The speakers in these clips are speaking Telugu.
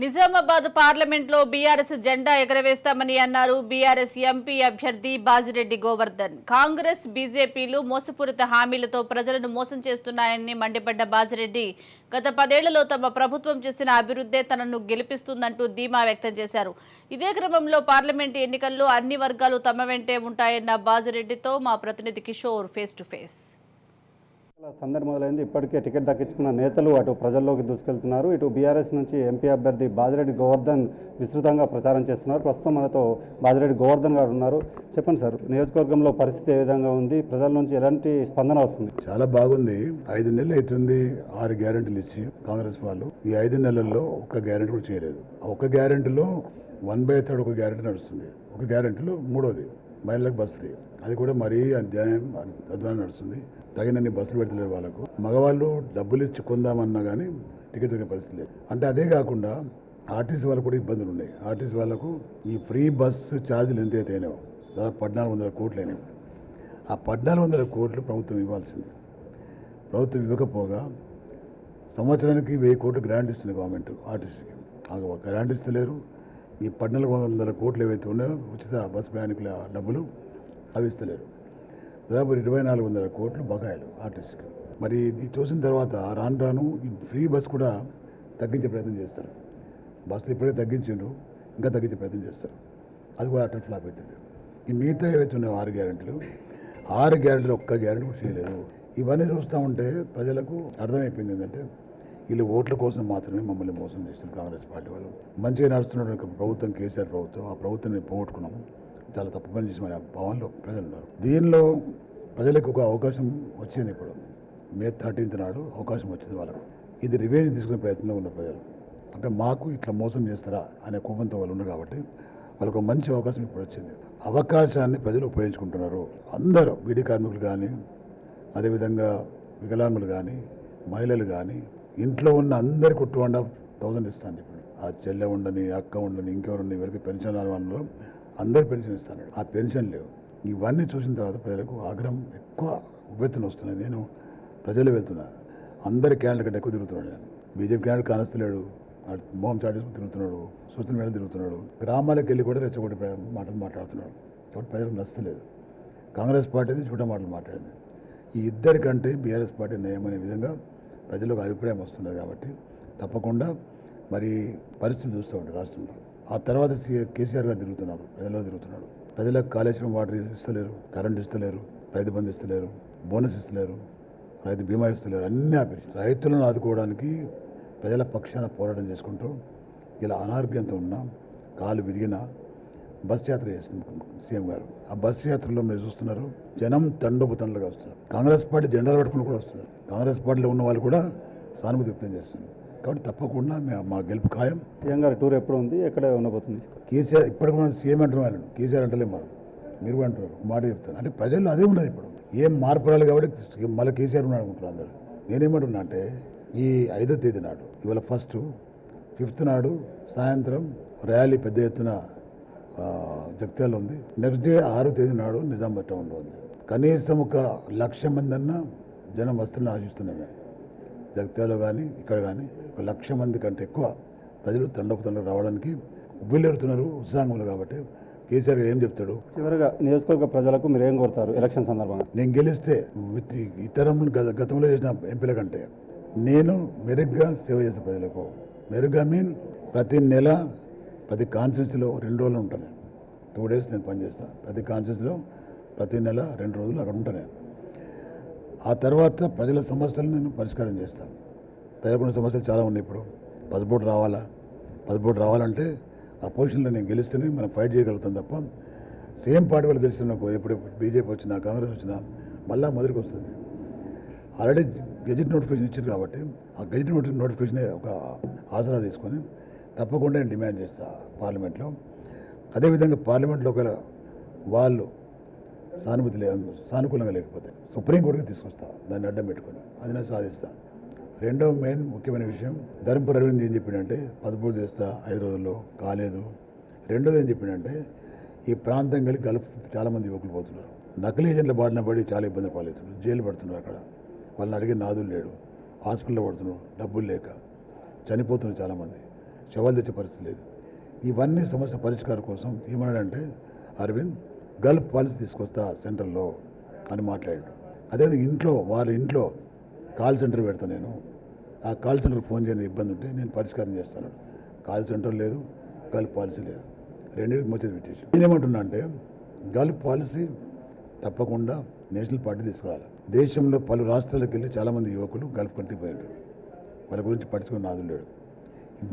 నిజామాబాద్ పార్లమెంట్లో బీఆర్ఎస్ జెండా ఎగరవేస్తామని అన్నారు బీఆర్ఎస్ ఎంపీ అభ్యర్థి బాజిరెడ్డి గోవర్ధన్. కాంగ్రెస్ బీజేపీలు మోసపూరిత హామీలతో ప్రజలను మోసం చేస్తున్నాయని మండిపడ్డ బాజిరెడ్డి గత 10 ఏళ్లలో తమ ప్రభుత్వం చేసిన అభివృద్ధే తనను గెలిపిస్తుందంటూ ధీమా వ్యక్తం చేశారు. ఇదే క్రమంలో పార్లమెంటు ఎన్నికల్లో అన్ని వర్గాలు తమ వెంటే ఉంటాయన్న బాజిరెడ్డితో మా ప్రతినిధి కిషోర్ ఫేస్ టు ఫేస్. సందడి మొదలైంది. ఇప్పటికే టికెట్ దక్కించుకున్న నేతలు అటు ప్రజల్లోకి దూసుకెళ్తున్నారు. ఇటు బీఆర్ఎస్ నుంచి ఎంపీ అభ్యర్థి బాజిరెడ్డి గోవర్ధన్ విస్తృతంగా ప్రచారం చేస్తున్నారు. ప్రస్తుతం మనతో బాజిరెడ్డి గోవర్ధన్ గారు ఉన్నారు. చెప్పండి సార్, నియోజకవర్గంలో పరిస్థితి ఏ విధంగా ఉంది? ప్రజల నుంచి ఎలాంటి స్పందన వస్తుంది? చాలా బాగుంది. 5 నెలలు అవుతుంది 6 గ్యారెంటీలు ఇచ్చి కాంగ్రెస్ వాళ్ళు. ఈ 5 నెలల్లో ఒక్క గ్యారెంటీ కూడా చేయలేదు. ఒక్క గ్యారెంటీలో 1/3 ఒక గ్యారెంటీ నడుస్తుంది. ఒక గ్యారెంటీలో 3వది మహిళలకు బస్ ఫ్రీ. అది కూడా మరీ అధ్వానం నడుస్తుంది. తగినన్ని బస్సులు పెడతలేరు వాళ్ళకు. మగవాళ్ళు డబ్బులు ఇచ్చి కొందామన్నా కానీ టికెట్ దొరికే పరిస్థితి లేదు. అంటే అదే కాకుండా ఆర్టీసీ వాళ్ళకు కూడా ఇబ్బందులు ఉన్నాయి. ఆర్టీసీ వాళ్ళకు ఈ ఫ్రీ బస్సు ఛార్జీలు ఎంత అయితే అయినాయో దాదాపు 1400 కోట్లు అయినాయి. ఆ 1400 కోట్లు ప్రభుత్వం ఇవ్వాల్సింది. ప్రభుత్వం ఇవ్వకపోగా సంవత్సరానికి 1000 కోట్లు గ్రాంట్ ఇస్తుంది గవర్నమెంట్ ఆర్టీసీకి. ఆ గ్రాంట్ ఇస్తలేరు. ఈ 1400 కోట్లు ఏవైతే ఉన్నాయో ఉచిత బస్సు ప్రయాణికుల డబ్బులు అవి ఇస్తలేరు. దాదాపు 2400 కోట్లు బకాయిలు ఆర్టీసీకి. మరి ఇది చూసిన తర్వాత రాను రాను ఈ ఫ్రీ బస్ కూడా తగ్గించే ప్రయత్నం చేస్తారు. బస్సులు ఇప్పుడే తగ్గించిండ్రు, ఇంకా తగ్గించే ప్రయత్నం చేస్తారు. అది కూడా అట్లా ఫ్లాప్ అవుతుంది. ఈ మిగతా ఏవైతే ఉన్నాయో 6 గ్యారెంటీలు, 6 గ్యారెంటీలు ఒక్క గ్యారెంటీ కూడా చేయలేదు. ఇవన్నీ చూస్తూ ఉంటే ప్రజలకు అర్థమైపోయింది ఏంటంటే వీళ్ళు ఓట్ల కోసం మాత్రమే మమ్మల్ని మోసం చేస్తారు కాంగ్రెస్ పార్టీ వాళ్ళు. మంచిగా నడుస్తున్న ప్రభుత్వం కేసీఆర్ ప్రభుత్వం, ఆ ప్రభుత్వాన్ని పోగొట్టుకున్నాము, చాలా తప్పు పని చేసి మన భావనలో ప్రజలు ఉన్నారు. దీనిలో ప్రజలకు ఒక అవకాశం వచ్చింది. ఇప్పుడు మే 13th నాడు అవకాశం వచ్చింది వాళ్ళకు. ఇది రివెంజ్ తీసుకునే ప్రయత్నంలో ఉన్న ప్రజలు. అంటే మాకు ఇట్లా మోసం చేస్తారా అనే కోపంతో వాళ్ళు ఉన్నారు కాబట్టి వాళ్ళకు ఒక మంచి అవకాశం ఇప్పుడు వచ్చింది. అవకాశాన్ని ప్రజలు ఉపయోగించుకుంటున్నారు. అందరూ బీడీ కార్మికులు కానీ, అదేవిధంగా వికలాంగులు కానీ, మహిళలు కానీ, ఇంట్లో ఉన్న అందరికీ 2,500 ఇస్తాను. ఇప్పుడు ఆ చెల్లె ఉండని, అక్క ఉండని, ఇంకెవరుండి వీళ్ళకి పెన్షన్ వాళ్ళు అందరు పెన్షన్ ఇస్తాను. ఆ పెన్షన్ లేవు. ఇవన్నీ చూసిన తర్వాత ప్రజలకు ఆగ్రహం ఎక్కువ ఉవ్వెత్తున వస్తున్నాయి. నేను ప్రజలు వెళ్తున్నా, అందరి క్యాండిడేట్ కంటే ఎక్కువ తిరుగుతున్నాడు. నేను బీజేపీ క్యాండిడేట్ కానస్తలేడు, మొహం చాటేసుకుని తిరుగుతున్నాడు, సూచన మీద తిరుగుతున్నాడు, గ్రామాలకు వెళ్ళి కూడా రెచ్చగొట్టి మాటలు మాట్లాడుతున్నాడు. కాబట్టి ప్రజలకు నచ్చలేదు. కాంగ్రెస్ పార్టీది చూడ మాటలు మాట్లాడింది. ఈ ఇద్దరికంటే బీఆర్ఎస్ పార్టీ నయమనే విధంగా ప్రజలకు అభిప్రాయం వస్తున్నది. కాబట్టి తప్పకుండా మరి పరిస్థితి చూస్తూ ఉంటారు రాష్ట్రంలో. ఆ తర్వాత కేసీఆర్ గారు తిరుగుతున్నారు, ప్రజల్లో తిరుగుతున్నాడు. ప్రజలకు కాళేశ్వరం వాటర్ ఇస్తలేరు, కరెంట్ ఇస్తలేరు, రైతు బంధు ఇస్తలేరు, బోనస్ ఇస్తలేరు, రైతు బీమా ఇస్తలేరు. అన్నీ ఆపేసి రైతులను ఆదుకోవడానికి ప్రజల పక్షాన పోరాటం చేసుకుంటూ ఇలా అనారోగ్యంతో ఉన్నా, కాలు విరిగిన బస్ యాత్ర చేస్తుంది సీఎం గారు. ఆ బస్ యాత్రలో మీరు చూస్తున్నారు, జనం తండోపతండ్లుగా వస్తున్నారు. కాంగ్రెస్ పార్టీ జెండాలు పట్టుకుని కూడా వస్తున్నారు. కాంగ్రెస్ పార్టీలో ఉన్న వాళ్ళు కూడా సానుభూతి వ్యక్తం చేస్తున్నారు. కాబట్టి తప్పకుండా మా గెలుపు ఖాయం. సీఎం గారి టూర్ ఎప్పుడు ఉంది, ఎక్కడ ఉండబోతుంది? కేసీఆర్ ఇప్పటికి మనం సీఎం అంటున్నాను, కేసీఆర్ అంటలేము మనం, మీరు కూడా అంటున్నారు. మాట చెప్తాను అంటే ప్రజల్లో అదే ఉన్నది. ఇప్పుడు ఏం మార్పు రాలి కాబట్టి మళ్ళీ కేసీఆర్ ఉన్నాడు అనుకుంటున్నారు అందరూ. నేనేమంటున్నా అంటే ఈ 5వ తేదీ నాడు, ఇవాళ 1st, 5th నాడు సాయంత్రం ర్యాలీ పెద్ద ఎత్తున జగిత్యాలలో ఉంది. నెక్స్ట్ డే 6వ తేదీ నాడు నిజామాబాద్ టౌన్లో ఉంది. కనీసం 1,00,000 మంది అన్నా జనం వస్తున్న ఆశిస్తున్నామే. జగిత్యాలలో కానీ ఇక్కడ కానీ 1,00,000 మంది కంటే ఎక్కువ ప్రజలు తండోపతండ్లకు రావడానికి ఉబ్బిలేరుతున్నారు, ఉత్సాహంలో. కాబట్టి కేసీఆర్ ఏం చెప్తాడు? చివరిగా నియోజకవర్గ ప్రజలకు మీరు ఏం కోరుతారు ఎలక్షన్ సందర్భంగా? నేను గెలిస్తే ఇతర గతంలో చేసిన ఎంపీల కంటే నేను మెరుగ్గా సేవ చేసే ప్రజలకు. మెరుగ్గా ప్రతి నెల ప్రతి కాన్స్టిట్యూన్సీలో 2 రోజులు ఉంటాను. 2 days నేను పనిచేస్తాను. ప్రతి కాన్స్టిట్యూన్సీలో ప్రతి నెల 2 రోజులు అక్కడ ఉంటాను. ఆ తర్వాత ప్రజల సమస్యలు నేను పరిష్కారం చేస్తాను. ప్రజలకున్న సమస్యలు చాలా ఉన్నాయి. ఇప్పుడు పసుపోటు రావాలంటే అపోజిషన్లో నేను గెలిస్తేనే మనం ఫైట్ చేయగలుగుతాం తప్ప సేమ్ పార్టీ వాళ్ళు గెలిచినప్పుడు ఎప్పుడు బీజేపీ వచ్చినా కాంగ్రెస్ వచ్చినా మళ్ళీ మొదటికి వస్తుంది. ఆల్రెడీ గెజిట్ నోటిఫికేషన్ ఇచ్చారు కాబట్టి ఆ గెజిట్ నోటిఫికేషన్ ఒక ఆసరా తీసుకొని తప్పకుండా నేను డిమాండ్ చేస్తాను పార్లమెంట్లో. అదేవిధంగా పార్లమెంట్లో ఒకవేళ వాళ్ళు సానుకూలంగా లేకపోతే సుప్రీంకోర్టుకి తీసుకొస్తా, దాన్ని అడ్డం పెట్టుకుని అది నేను సాధిస్తాను. రెండవ మెయిన్ ముఖ్యమైన విషయం, ధర్మపురి అరవింద్ ఏం చెప్పిండంటే 14 చేస్తా 5 రోజుల్లో కాలేదు. రెండోది ఏం చెప్పిండంటే ఈ ప్రాంతం కలిసి గల్ఫ్ చాలామంది యువకులు పోతున్నారు, నకిలీ ఏజెంట్ల బారిన పడి చాలా ఇబ్బందులు పాలవుతున్నారు, జైలు పడుతున్నారు. అక్కడ వాళ్ళని అడిగే నాదులు లేడు, హాస్పిటల్లో పడుతున్నారు, డబ్బులు లేక చనిపోతున్నారు చాలామంది. శవాలు తెచ్చే పరిస్థితి లేదు. ఇవన్నీ సమస్య పరిష్కారం కోసం ఏమన్నాడంటే అరవింద్ గల్ఫ్ పాలసీ తీసుకొస్తా సెంట్రల్లో అని మాట్లాడాడు. అదేవిధంగా వాళ్ళ ఇంట్లో కాల్ సెంటర్ పెడతా, నేను ఆ కాల్ సెంటర్కి ఫోన్ చేయని ఇబ్బంది ఉంటే నేను పరిష్కారం చేస్తాను. కాల్ సెంటర్ లేదు, గల్ఫ్ పాలసీ లేదు, రెండింటికి మధ్య పెట్టేసి నేనేమంటున్నా అంటే గల్ఫ్ పాలసీ తప్పకుండా నేషనల్ పార్టీ తీసుకురావాలి. దేశంలో పలు రాష్ట్రాలకు వెళ్ళి చాలామంది యువకులు గల్ఫ్ కంట్రీ పోయారు. వాళ్ళ గురించి పట్టించుకుని నాదు లేడు.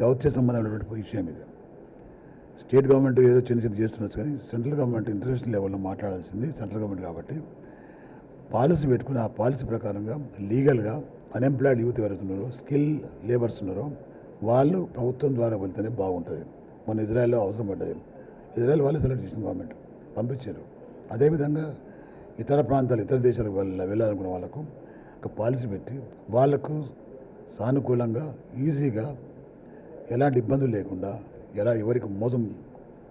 దౌత్య సంబంధమైనటువంటి విషయం ఇది. స్టేట్ గవర్నమెంట్ ఏదో చిన్న చిన్న చేస్తున్నారు, కానీ సెంట్రల్ గవర్నమెంట్ ఇంటర్నేషనల్ లెవెల్లో మాట్లాడాల్సింది సెంట్రల్ గవర్నమెంట్. కాబట్టి పాలసీ పెట్టుకుని ఆ పాలసీ ప్రకారంగా లీగల్గా అన్ఎంప్లాయిడ్ యూత్ ఎవరైతే ఉన్నారో, స్కిల్ లేబర్స్ ఉన్నారో వాళ్ళు ప్రభుత్వం ద్వారా వెళ్తేనే బాగుంటుంది. మన ఇజ్రాయెల్లో అవసరం పడ్డది. ఇజ్రాయెల్ వాళ్ళే సెలెక్ట్ చేసిన గవర్నమెంట్ పంపించారు. అదేవిధంగా ఇతర ప్రాంతాలు ఇతర దేశాలకు వెళ్ళాలనుకున్న వాళ్ళకు ఒక పాలసీ పెట్టి వాళ్లకు సానుకూలంగా ఈజీగా ఎలాంటి ఇబ్బందులు లేకుండా ఎవరికి మోసం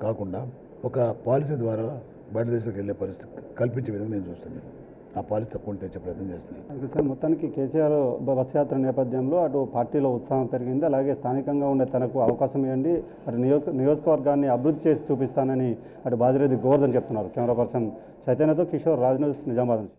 కాకుండా ఒక పాలసీ ద్వారా బయట దేశాలకు వెళ్ళే పరిస్థితి కల్పించే విధంగా నేను చూస్తున్నాను. ఆ పాలసీ తప్పకుండా తెచ్చే ప్రయత్నం చేస్తున్నాను. సార్, మొత్తానికి కేసీఆర్ బస్ యాత్ర నేపథ్యంలో అటు పార్టీలో ఉత్సాహం పెరిగింది. అలాగే స్థానికంగా ఉండే తనకు అవకాశం ఇవ్వండి, అటు నియోజకవర్గాన్ని అభివృద్ధి చేసి చూపిస్తానని అటు బాజిరెడ్డి గోవర్ధన్ చెప్తున్నారు. కెమెరా పర్సన్ చైతన్యతో కిషోర్, రాజ్ న్యూస్, నిజామాబాద్ నుంచి.